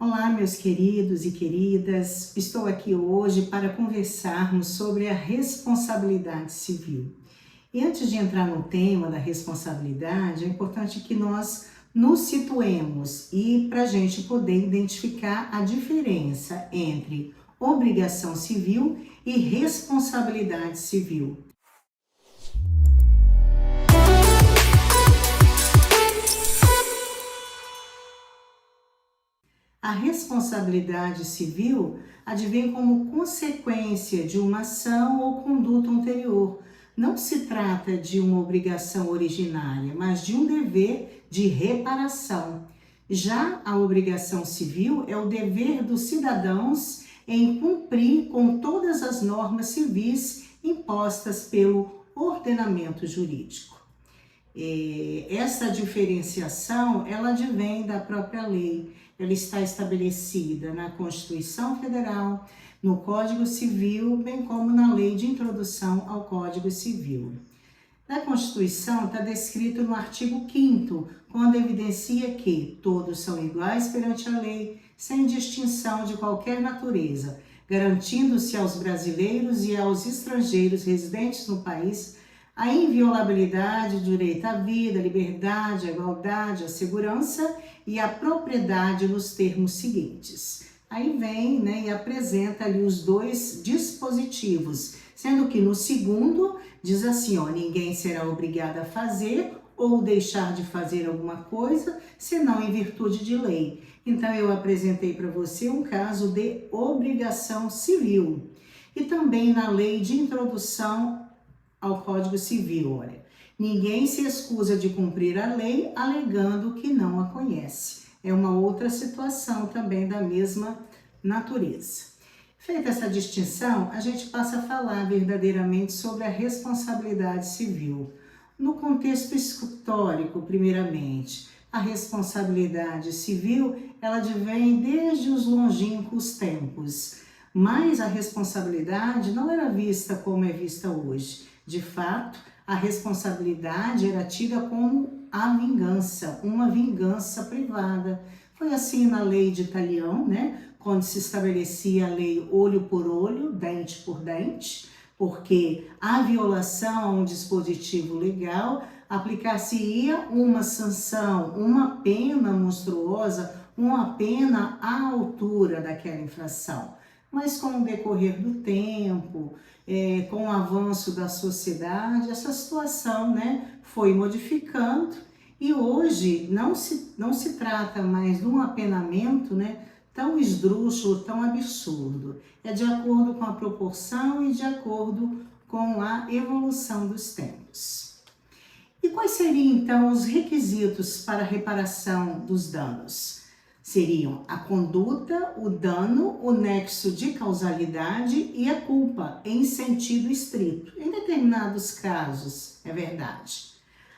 Olá, meus queridos e queridas. Estou aqui hoje para conversarmos sobre a responsabilidade civil. E antes de entrar no tema da responsabilidade, é importante que nós nos situemos e para a gente poder identificar a diferença entre obrigação civil e responsabilidade civil. A responsabilidade civil advém como consequência de uma ação ou conduta anterior. Não se trata de uma obrigação originária, mas de um dever de reparação. Já a obrigação civil é o dever dos cidadãos em cumprir com todas as normas civis impostas pelo ordenamento jurídico. Essa diferenciação, ela advém da própria lei. Ela está estabelecida na Constituição Federal, no Código Civil, bem como na Lei de Introdução ao Código Civil. Na Constituição está descrito no artigo 5º, quando evidencia que todos são iguais perante a lei, sem distinção de qualquer natureza, garantindo-se aos brasileiros e aos estrangeiros residentes no país a inviolabilidade do direito à vida, à liberdade, à igualdade, à segurança e à propriedade nos termos seguintes. Aí vem, e apresenta ali os dois dispositivos, sendo que no segundo diz assim, ninguém será obrigado a fazer ou deixar de fazer alguma coisa, senão em virtude de lei. Então eu apresentei para você um caso de obrigação civil. E também na lei de introdução ao Código Civil, ninguém se excusa de cumprir a lei alegando que não a conhece. É uma outra situação também da mesma natureza. Feita essa distinção, a gente passa a falar verdadeiramente sobre a responsabilidade civil. No contexto histórico, primeiramente, a responsabilidade civil, ela advém desde os longínquos tempos, mas a responsabilidade não era vista como é vista hoje. De fato, a responsabilidade era tida como a vingança, uma vingança privada. Foi assim na lei de Talião, quando se estabelecia a lei olho por olho, dente por dente, porque a violação a um dispositivo legal aplicar-se-ia uma sanção, uma pena monstruosa, uma pena à altura daquela infração. Mas com o decorrer do tempo, com o avanço da sociedade, essa situação foi modificando e hoje não se trata mais de um apenamento tão esdrúxulo, tão absurdo. É de acordo com a proporção e de acordo com a evolução dos tempos. E quais seriam então os requisitos para a reparação dos danos? Seriam a conduta, o dano, o nexo de causalidade e a culpa, em sentido estrito. Em determinados casos, é verdade.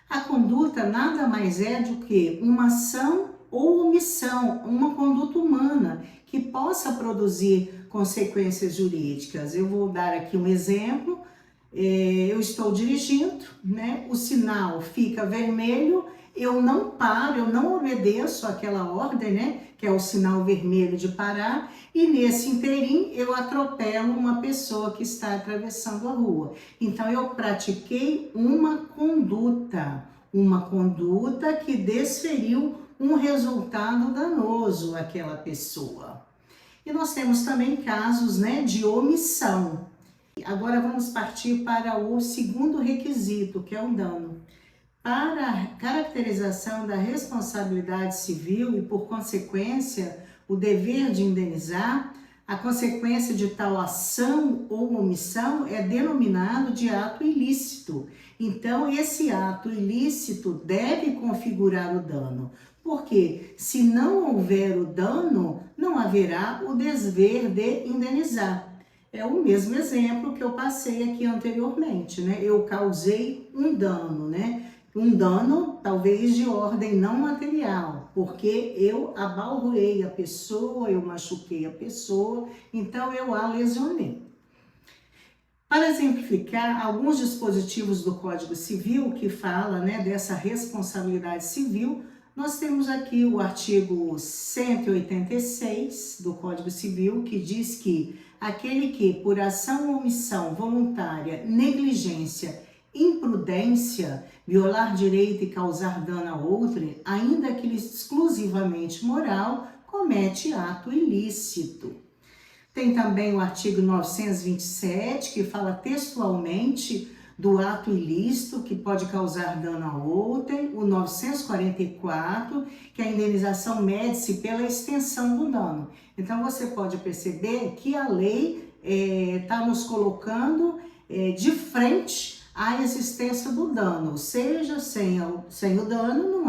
A conduta nada mais é do que uma ação ou omissão, uma conduta humana que possa produzir consequências jurídicas. Eu vou dar aqui um exemplo. Eu estou dirigindo, o sinal fica vermelho, eu não paro, eu não obedeço aquela ordem, que é o sinal vermelho de parar, e nesse interim eu atropelo uma pessoa que está atravessando a rua. Então eu pratiquei uma conduta que desferiu um resultado danoso àquela pessoa. E nós temos também casos, de omissão. Agora vamos partir para o segundo requisito, que é o dano. Para a caracterização da responsabilidade civil e, por consequência, o dever de indenizar, a consequência de tal ação ou omissão é denominado de ato ilícito. Então, esse ato ilícito deve configurar o dano, porque se não houver o dano, não haverá o dever de indenizar. É o mesmo exemplo que eu passei aqui anteriormente, Eu causei um dano, Um dano talvez de ordem não material, porque eu abalroei a pessoa, eu machuquei a pessoa, então eu a lesionei. Para exemplificar, alguns dispositivos do Código Civil que fala dessa responsabilidade civil, Nós temos aqui o artigo 186 do Código Civil, que diz que aquele que, por ação ou omissão voluntária, negligência, imprudência, violar direito e causar dano a outrem, ainda que exclusivamente moral, comete ato ilícito. Tem também o artigo 927, que fala textualmente do ato ilícito que pode causar dano a outrem, o 944, que a indenização mede-se pela extensão do dano. Então você pode perceber que a lei está nos colocando de frente à existência do dano, ou seja, sem o dano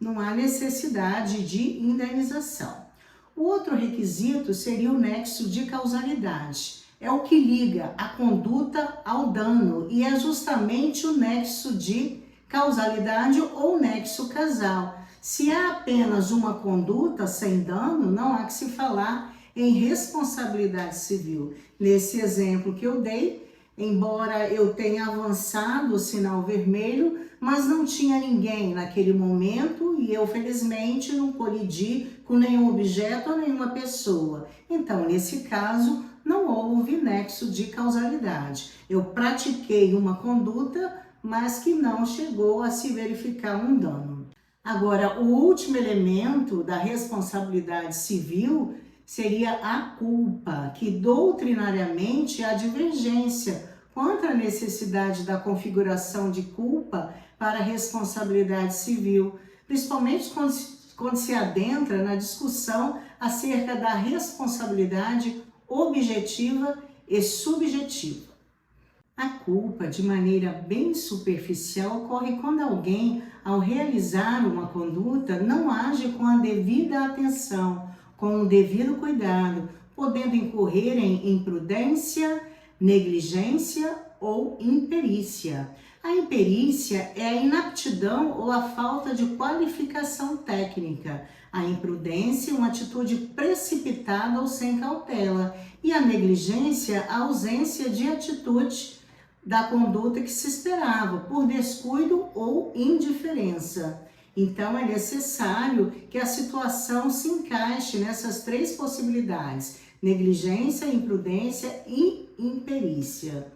não há necessidade de indenização. O outro requisito seria o nexo de causalidade. É o que liga a conduta ao dano e é justamente o nexo de causalidade ou nexo causal. Se há apenas uma conduta sem dano, não há que se falar em responsabilidade civil. Nesse exemplo que eu dei, embora eu tenha avançado o sinal vermelho, mas não tinha ninguém naquele momento e eu, felizmente, não colidi com nenhum objeto ou nenhuma pessoa. Então, nesse caso, não houve nexo de causalidade. Eu pratiquei uma conduta, mas que não chegou a se verificar um dano. Agora, o último elemento da responsabilidade civil seria a culpa, que doutrinariamente há divergência quanto à necessidade da configuração de culpa para a responsabilidade civil, principalmente quando se adentra na discussão acerca da responsabilidade objetiva e subjetiva. A culpa, de maneira bem superficial, ocorre quando alguém, ao realizar uma conduta, não age com a devida atenção, com o devido cuidado, podendo incorrer em imprudência, negligência ou imperícia. A imperícia é a inaptidão ou a falta de qualificação técnica. A imprudência é uma atitude precipitada ou sem cautela. E a negligência, a ausência de atitude da conduta que se esperava, por descuido ou indiferença. Então, é necessário que a situação se encaixe nessas três possibilidades: negligência, imprudência e imperícia.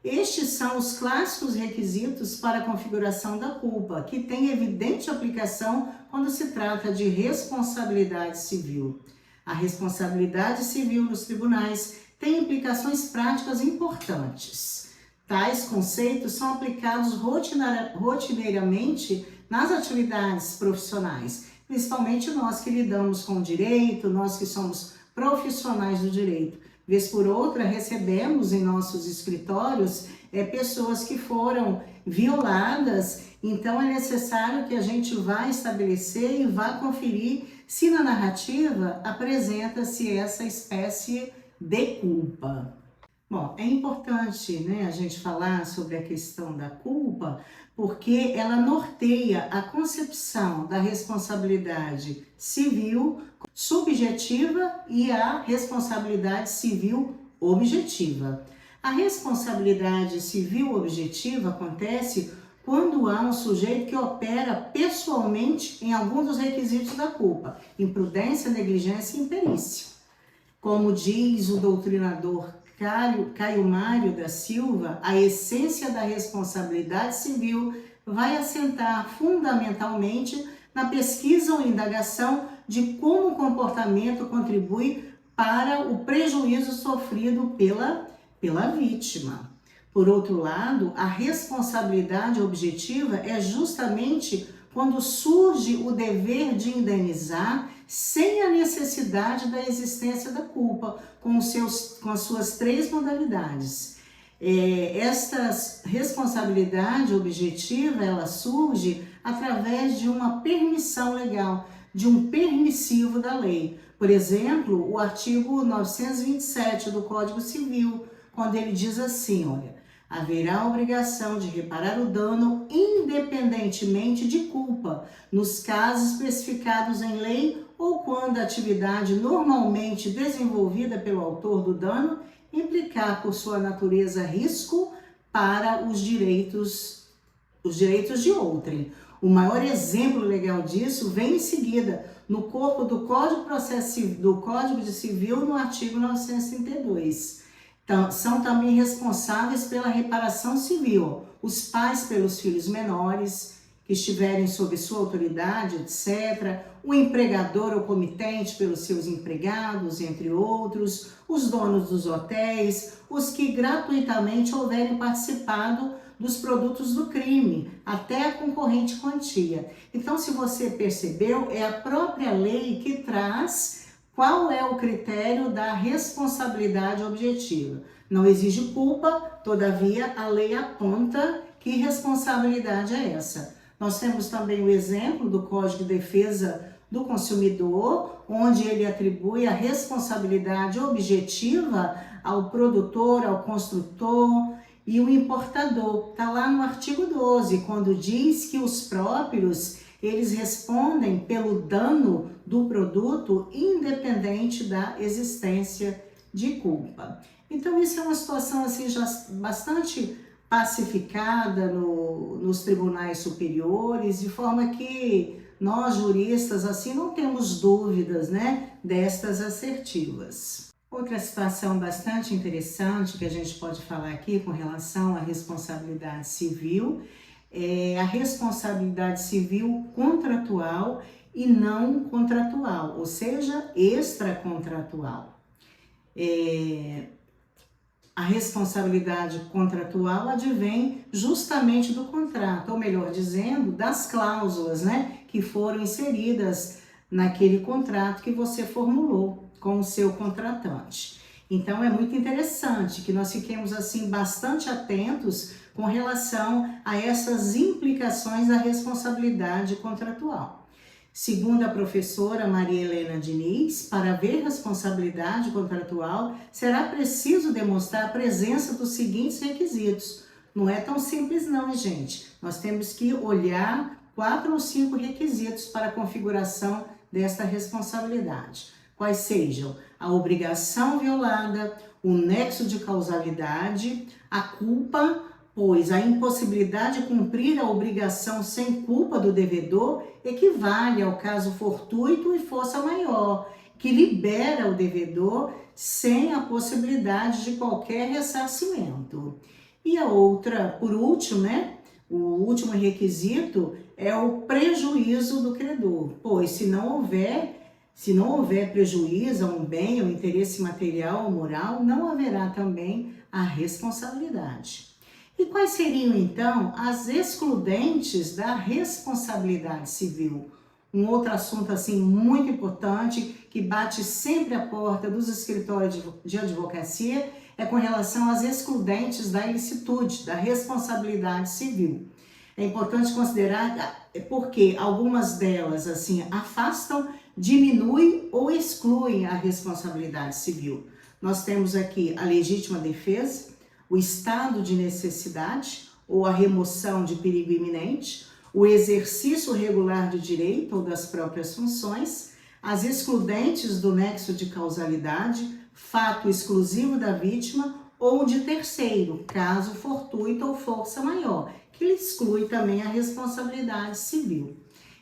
Estes são os clássicos requisitos para a configuração da culpa, que tem evidente aplicação quando se trata de responsabilidade civil. A responsabilidade civil nos tribunais tem implicações práticas importantes. Tais conceitos são aplicados rotineiramente nas atividades profissionais, principalmente nós que lidamos com o direito, nós que somos profissionais do direito. Vez por outra, recebemos em nossos escritórios pessoas que foram violadas, então é necessário que a gente vá estabelecer e vá conferir se na narrativa apresenta-se essa espécie de culpa. Bom, é importante, a gente falar sobre a questão da culpa, porque ela norteia a concepção da responsabilidade civil subjetiva e a responsabilidade civil objetiva. A responsabilidade civil objetiva acontece quando há um sujeito que opera pessoalmente em algum dos requisitos da culpa: imprudência, negligência e imperícia. Como diz o doutrinador Caio Mário da Silva, a essência da responsabilidade civil vai assentar fundamentalmente na pesquisa ou indagação de como o comportamento contribui para o prejuízo sofrido pela vítima. Por outro lado, a responsabilidade objetiva é justamente quando surge o dever de indenizar sem a necessidade da existência da culpa, com as suas três modalidades. Esta responsabilidade objetiva, ela surge através de uma permissão legal, de um permissivo da lei. Por exemplo, o artigo 927 do Código Civil, quando ele diz assim, olha: haverá obrigação de reparar o dano independentemente de culpa, nos casos especificados em lei ou quando a atividade normalmente desenvolvida pelo autor do dano implicar por sua natureza risco para os direitos de outrem. O maior exemplo legal disso vem em seguida, no corpo do Código de Civil, no artigo 932. Então, são também responsáveis pela reparação civil, os pais pelos filhos menores que estiverem sob sua autoridade, etc., o empregador ou comitente pelos seus empregados, entre outros, os donos dos hotéis, os que gratuitamente houverem participado dos produtos do crime, até a concorrente quantia. Então, se você percebeu, é a própria lei que traz qual é o critério da responsabilidade objetiva. Não exige culpa, todavia a lei aponta que responsabilidade é essa. Nós temos também o exemplo do Código de Defesa do Consumidor, onde ele atribui a responsabilidade objetiva ao produtor, ao construtor e o importador. Está lá no artigo 12, quando diz que os próprios, eles respondem pelo dano do produto, independente da existência de culpa. Então, isso é uma situação assim, já bastante pacificada nos tribunais superiores, de forma que nós, juristas, assim, não temos dúvidas, né, destas assertivas. Outra situação bastante interessante que a gente pode falar aqui com relação à responsabilidade civil é a responsabilidade civil contratual e não contratual, ou seja, extracontratual. A responsabilidade contratual advém justamente do contrato, ou melhor dizendo, das cláusulas, né, que foram inseridas naquele contrato que você formulou com o seu contratante. Então, é muito interessante que nós fiquemos assim bastante atentos com relação a essas implicações da responsabilidade contratual. Segundo a professora Maria Helena Diniz, para haver responsabilidade contratual, será preciso demonstrar a presença dos seguintes requisitos. Não é tão simples não, gente. Nós temos que olhar 4 ou 5 requisitos para a configuração desta responsabilidade. Quais sejam a obrigação violada, o nexo de causalidade, a culpa, pois a impossibilidade de cumprir a obrigação sem culpa do devedor equivale ao caso fortuito e força maior, que libera o devedor sem a possibilidade de qualquer ressarcimento. E a outra, por último, né? O último requisito é o prejuízo do credor, pois se não houver prejuízo a um bem ou interesse material ou moral, não haverá também a responsabilidade. E quais seriam, então, as excludentes da responsabilidade civil? Um outro assunto, assim, muito importante, que bate sempre a porta dos escritórios de advocacia, é com relação às excludentes da ilicitude, da responsabilidade civil. É importante considerar porque algumas delas, assim, afastam, diminuem ou excluem a responsabilidade civil. Nós temos aqui a legítima defesa, o estado de necessidade ou a remoção de perigo iminente, o exercício regular do direito ou das próprias funções, as excludentes do nexo de causalidade, fato exclusivo da vítima ou de terceiro, caso fortuito ou força maior, que exclui também a responsabilidade civil.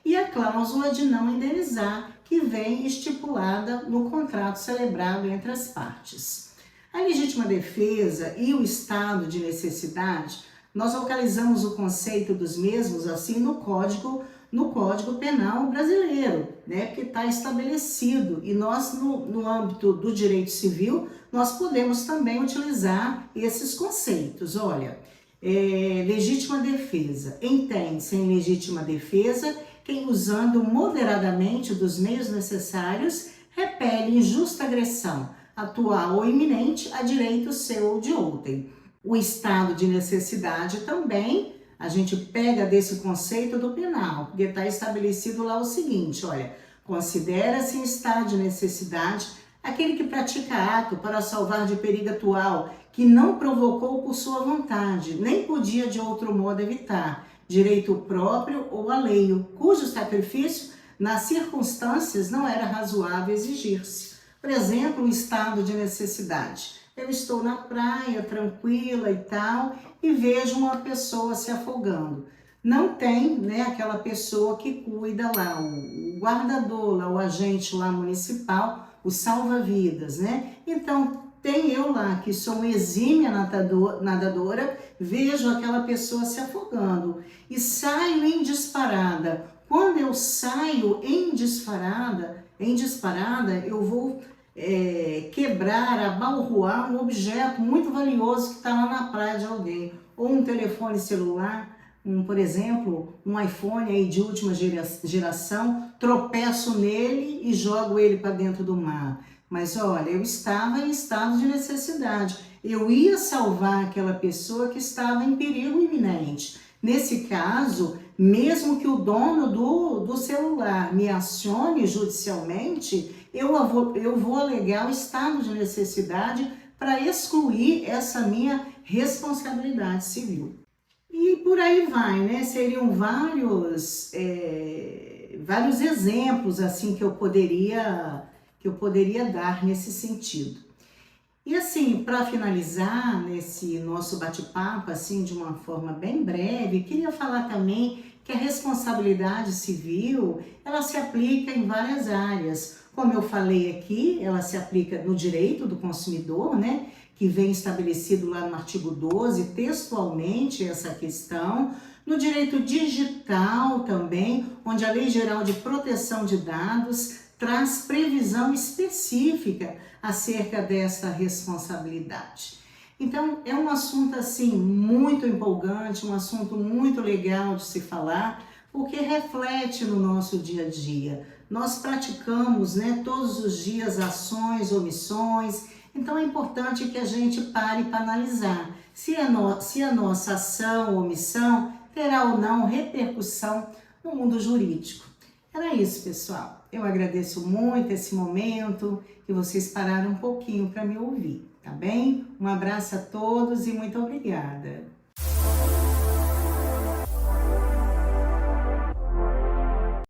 E a cláusula de não indenizar, que vem estipulada no contrato celebrado entre as partes. A legítima defesa e o estado de necessidade, nós localizamos o conceito dos mesmos assim no Código Penal brasileiro, né, que está estabelecido. E nós, no âmbito do direito civil, nós podemos também utilizar esses conceitos. Olha, legítima defesa. Entende-se em legítima defesa quem, usando moderadamente dos meios necessários, repele injusta agressão, atual ou iminente, a direito seu ou de outrem. O estado de necessidade também, a gente pega desse conceito do penal, porque está estabelecido lá o seguinte, olha, considera-se em estado de necessidade aquele que pratica ato para salvar de perigo atual, que não provocou por sua vontade, nem podia de outro modo evitar, direito próprio ou alheio, cujo sacrifício, nas circunstâncias, não era razoável exigir-se. Por exemplo, um estado de necessidade. Eu estou na praia, tranquila e tal, e vejo uma pessoa se afogando. não tem, né, aquela pessoa que cuida lá, o guardador, lá, o agente lá municipal, o salva-vidas, né? Então, tem eu lá, que sou uma exímia nadadora, vejo aquela pessoa se afogando e saio em disparada. Quando eu saio em disparada, eu vou quebrar, abalroar um objeto muito valioso que está lá na praia de alguém, ou um telefone celular, por exemplo, um iPhone aí de última geração, tropeço nele e jogo ele para dentro do mar. Mas olha, eu estava em estado de necessidade. Eu ia salvar aquela pessoa que estava em perigo iminente. Nesse caso, mesmo que o dono do celular me acione judicialmente, eu vou alegar o estado de necessidade para excluir essa minha responsabilidade civil. E por aí vai, né? Seriam vários exemplos assim que eu poderia dar nesse sentido. E assim, para finalizar nesse nosso bate-papo, assim, de uma forma bem breve, queria falar também que a responsabilidade civil, ela se aplica em várias áreas. Como eu falei aqui, ela se aplica no direito do consumidor, né? Que vem estabelecido lá no artigo 12, textualmente essa questão. No direito digital também, onde a Lei Geral de Proteção de Dados traz previsão específica acerca dessa responsabilidade. Então, é um assunto assim muito empolgante, um assunto muito legal de se falar, porque reflete no nosso dia a dia. Nós praticamos, né, todos os dias ações, omissões, então é importante que a gente pare para analisar se a nossa ação ou omissão terá ou não repercussão no mundo jurídico. Era isso, pessoal. Eu agradeço muito esse momento que vocês pararam um pouquinho para me ouvir, tá bem? Um abraço a todos e muito obrigada.